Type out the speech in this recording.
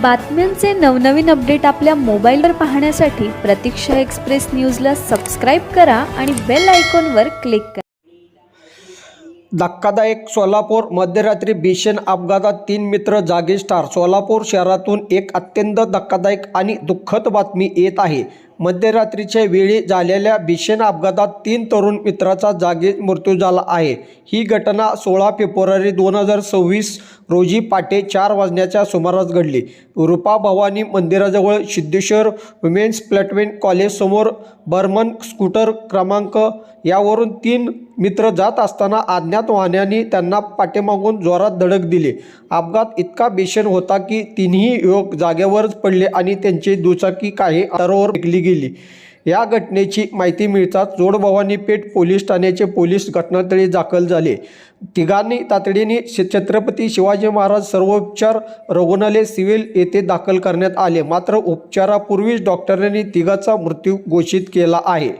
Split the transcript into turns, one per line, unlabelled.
बातम्यांचे नवनवीन अपडेट आपल्या मोबाईलवर पाहण्यासाठी प्रतीक्षा एक्सप्रेस न्यूजला सबस्क्राईब करा आणि बेल आयकॉनवर क्लिक करा।
धक्कादायक सोलापूर मध्यरात्री भीषण अपघातात 3 मित्र जागीच ठार। सोलापूर शहरातून एक अत्यंत धक्कादायक आणि दुःखद बातमी येत आहे। मध्यरात्रीच्या वेळी झालेल्या भीषण अपघातात 3 तरुण मित्राचा जागीच मृत्यू झाला आहे। ही घटना 16 फेब्रुवारी 2026 रोजी पहाटे 4 वाजण्याच्या सुमारास घडली। रूपा भवानी मंदिराजवळ सिद्धेश्वर वुमेन्स प्लेसमेंट कॉलेज समोर बर्मन स्कूटर क्रमांक यावरून 3 मित्र जात असताना अज्ञात वाहनाने त्यांना पाठीमागून जोरात धडक दिली। अपघात इतका भीषण होता की तिन्ही युवक जागेवरच पडले आणि त्यांची दुचाकी काही अंतरावर फेकली गेली। या घटनेची माहिती मिळताच जोडभवानी पेठ पोलीस ठाण्याचे पोलीस घटनास्थळी दाखल झाले। तिघांनी तातडीने छत्रपती शिवाजी महाराज सर्वोपचार रुग्णालय सिव्हिल येथे दाखल करण्यात आले, मात्र उपचारापूर्वीच डॉक्टरांनी तिघांचा मृत्यू घोषित केला आहे।